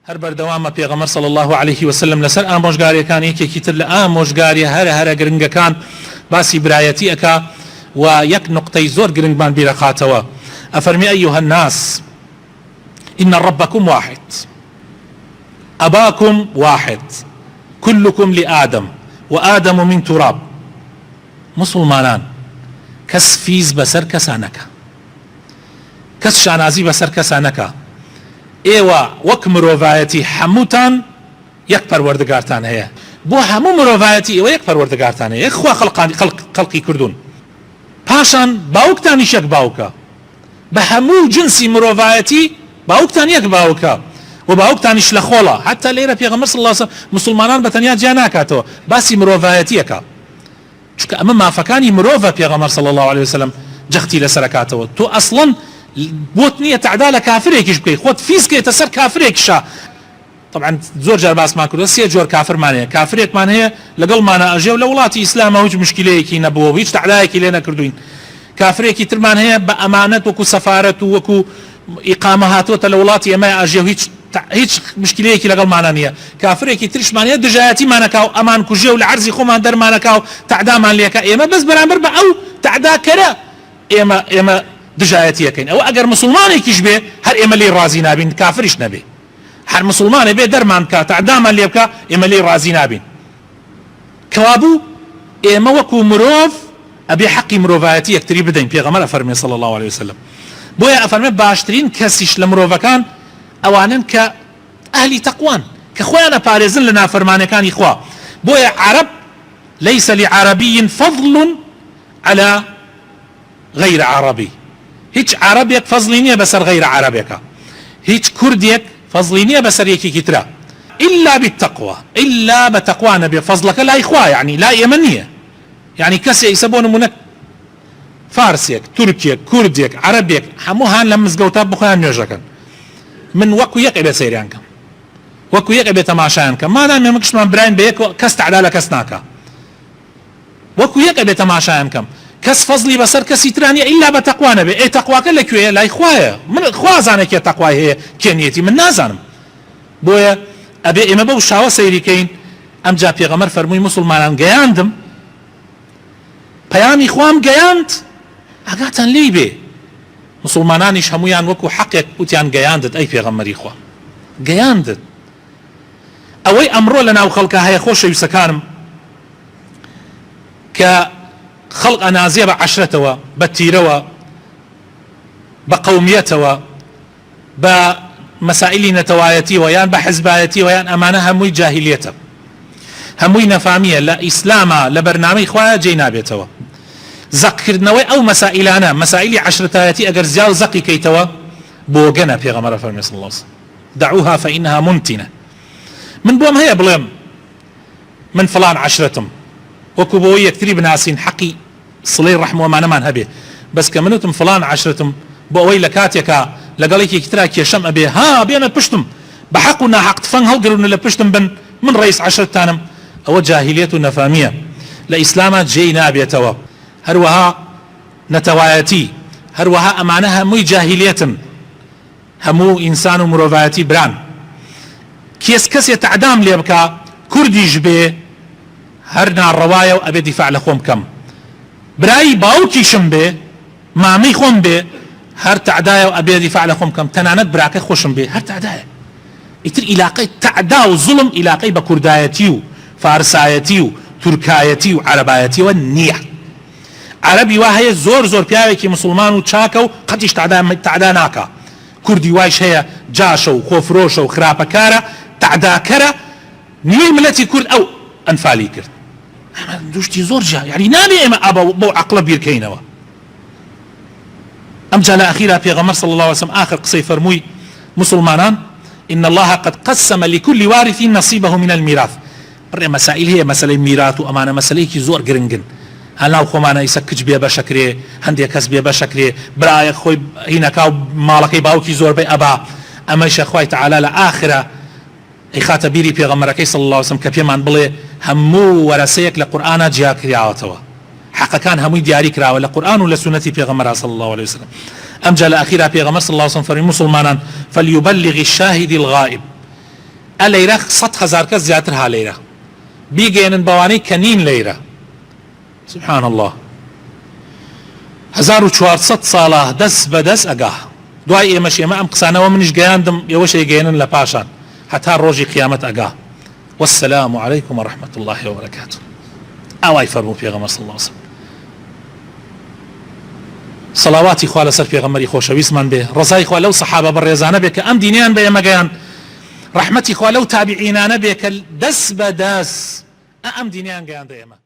هەر بەردەوامە پێغەمبەر صلی الله عليه وسلم لەسەر ئامۆژگاریەکان یەکێکی تر لە ئامۆژگاریە هەرە گرنگەکان باسی برایەتی ئەکا و یەک نقطەی زۆر گرنگمان بیرەخاتەوە. ئەفەرمی ئەیها الناس إن ربكم واحد أباكم واحد كلكم لآدم وآدم من تراب. مسلمانان کەس فیز بەسەر کەسا نەکە، کەس شانازی بەسەر کەسا نەکە. ئێوە وەک مرۆڤایەتی هەمووتان یەک پەروەردگارتان هەیە، بۆ هەموو مرۆڤایەتی ئێوە یەک پەروەردگارتان هەیە، یەک خوا خەڵقی کردوون، پاشان باوکتانیش یەک باوکە، بە هەموو جنسی مرۆڤایەتی باوکتان یەک باوکە و باوکتانیش لە خۆڵە. حتا لێرە پێغەمبەر صلی الله علیه وسلم مسلمانان بەتەنیا جیا ناکاتەوە، باسی مرۆڤایەتیەکە، چونکە ئەمە مافەکانی مرۆڤە. پێغەمبەر صلی الله عليه وسلم جەختی لەسەر کاتەوە. تۆ ئەسڵەن بۆت نییە تعدا لە کافرێکیش بکەیت، خۆت فیزکێتە سەر کافرێکیشە. طبعا زۆر جار باسمان کردووە سێ جۆر کافرمان هەیە. کافرێکمان هەیە لەگەڵمانە ئەژێ و لە وڵاتی ئیسلامە هیچ مشکلەیەکی نەبووە، هیچ تعدایەکی لێ نەکردوین. کافرێکی ترمان هەیە بە ئەمانەت وەکو سەفارەت و وەکو ئیقامە هاتووەتە لە وڵاتی ئێمە ئەژێ و هیچ مشکلەیەکی لەگەڵمانە نییە. کافرێکی ترشمان هەیە دژایەتیمانەکا و ئەمان کوژێ و لە عەرزی خۆمان دەرمانەکا و تعدامان لێکە. ئێمە بەس بەرامبەر بە ئەو تعداکەرە ئێمە دژایەتیەکەین. ئەوە ئەگەر مسلمانێکیش بێ هەر ئێمە لێ ڕازی نابین، کافریش نەبێ، هەر مسلمانێ بێ دەرمان کە تعدامان لێ بکە ئێمە لێ ڕازی نابین. کەوابوو ئێمە وەکو مرۆڤ ئەبێ حەقی مرۆڤایەتی یەکتری بدەین. پێغەمبەر ئەفەرمێ صلی الله عليه وسلم، بۆیە ئەفەرمێ باشترین کەسیش لە مرۆڤەکان ئەوانن کە ئەهلی تەقوان، کە خۆیان ئەپارێزن لە نافەرمانەکانی خوا. بۆیە عەرەب ليس لعربي فضل على غير عربي، هیچ عربێک فەزڵی نییە بەسەر غەیرە عەرەبێکە، هیچ کوردێک فەزڵی نییە بەسەر یەکێکی ترە، إلا بالتقوى، إلا بتقوى نەبێ. فەزڵەکە لای خوا، یعنی لا ئێمە نییە. یعنی کەسێک ئیسە بۆ نمونە فارسێک، تورکێک، کوردێک، عەرەبێک هەموو هان لە مزگەوتە بخۆیان نوێژەکەن، من وەکو یەک ئەبێ سەیریان کەم، وەکو یەک ئەبێ تەماشایان کەم، مادام ئێمە کشمان براین بە یەک کەس تعدا لە کەس ناکە، وەکو یەک ئەبێ تەماشایان کەم. کەس فەزلی بەسەر کەسی ترانیە ئیلا بە تەقوا نەبێ. ئێ تەقواکە لەکوێیە؟ لای خوایە. من خوازانێک کێ تەقوای هەیە کێنیەتی من نازانم. بۆیە ئەبێ ئێمە بەو شاوە سەیریکەین. ئەمجا پێغەمبەر فەرمووی مسلمانان گەیاندم، پەیامی خوام گەیاند، ئاگاتان لێی بێ. مسلمانانیش هەمویان وەکو حەقێک وتیان گەیاندت ئەی پێغەمبەری خوا، گەیاندت. ئەوەی ئەمڕۆ لە ناو خەڵکە هەیە خۆشەویستەکانم کە خەڵق ئەنازیە بە عەشرەتەوە، بە تیرەوە، بە قەومیەتەوە، بە مەسائیلی نەتەوایەتیەوە یان بە حیزبایەتیەوە، یان ئەمانە هەمووی جاهیلیەتە، هەمووی نەفامیە، لە ئیسلامە لە بەرنامەی خوایە جێی نابێتەوە. زەقکردنەوەی ئەو مەسائیلانە، مەسائیلی عەشرەتایەتی ئەگەر زیاو زەقی کەیتەوە بۆگەنە. پێغەمبەر فەرمووی صلی الله علیه وسلم دعوها فإنها منتنة. من بۆم هەیە بڵێم من فلان عەشرەتم، وەکو بۆ یەکتری بناسین حەقی سڵەی ڕەحمەوەمانەمان هەبێ، بەس کە منوتم فلان عەشرەتم بۆ ئەوەی لە کاتێکە لەگەڵێکی ترا کێشەم ئەبێ ها بێنە پشتم بە حەق و ناحەق تفەنگ هەڵگرن لە پشتم بن، من ڕئیس عەشرەتانم. ئەوە جاهیلیەت و نەفامیە، لە ئیسلامە جێی نابێتەوە. هەروەها نەتەوایەتی، هەروەها ئەمانە هەمووی جاهیلیەتن، هەموو ئینسان و مرۆڤایەتی بران. کەسێ تعدام لێ بکە کوردیش بێ هەر ناڕەوایە و ئەبێ دیفاع لە خۆم بکەم، برایی باوکیشم بێ مامەی خۆم بێ هەر تعدایە و ئەبێ دیفاع لە خۆم بکەم، تەنانەت براکە خۆشم بێ هەر تعدایە. ئیتر ئیلاقەی تعدا و زوڵم ئیلاقەی بە کوردایەتی و فارسایەتی و تورکایەتی و عەرەبایەتیەوە نییە. عەرەبی وا هەیە زۆر پیاوێکی مسلمان و چاکە و قەتیش تعدا ناکە، کوردی وایش هەیە جاشە و خۆفرۆشە و خراپەکارە، تعداکەرە، نیوەی ملەتی کورد ئەو ئەنفالی کرد. دوشتی زۆر جا، یعنی نابێ ئێمە ئابە بۆ عەقڵە بیرکەینەوە. ئەمجا لە ئەخیرا پێغەمبەر صلی الله عليه وسلم آخر قسەی فەرمووی مسلمانان إن الله قد قسم لكل وارث نصيبه من الميراث. بڕێ مەسائیل هەیە، مەسەلەی میراث و ئەمانە مەسەلەیەکی زۆر گرنگن. هەناو خۆمانە ئیسە کچ بێ بەشەکرێ، هەندێک کەس بێ بەشەکرێ، برایەک خۆی هینەکا و ماڵەکەی باوکی زۆربەی ئەبا. ئەمەیشە خوای تەعالا لە ئاخرە ئەیخاتە بیری پێغەمبەرەکەی صلی الله عليه وسلم کە پێمان بڵێ هەموو وەرەسەیەک لە قورئانە جیا کراوەتەوە، حەقەکان هەمووی دیاری کراوە لە قورئان و لە سونەتی پێغەمبەر صلی الله عليه وسلم. ئەمجا لە ئەخیرا پێغەمبەر صلی الله عليه وسلم فەرمووی مسلمانان فليبلغ الشاهد الغائب ئەلەیرە 100,000 کەس زیاتر ها لەیرە بیگەێنن بەوانەی کە نین لەیرە. سبحان الله 1400 ساڵە دەست بەدەست ئەگا دوای ئێمەش ئێمە ئەم قسانەوە منیش گەیاندم ئێوەشەی گەێنن لە پاشان هەتا ڕۆژی قیامەت ئەگا. والسلام عليكم ورحمة الله وبركاته. ئاوای فەرموو پێغەمبەر صلی الله عليه وسلم. صلواتی خوا لەسەر پێغەمبەری خۆشەویستمان بێ، ڕزای خوا لەو سەحابە بەڕێزانە بێ کە ئەم دینیان بە ئێمە گەیاند، ڕەحمەتی خوا لەو تابعینانە بێ کە دەست بەدەست ئەم دینیان گەیاندە ئێمە.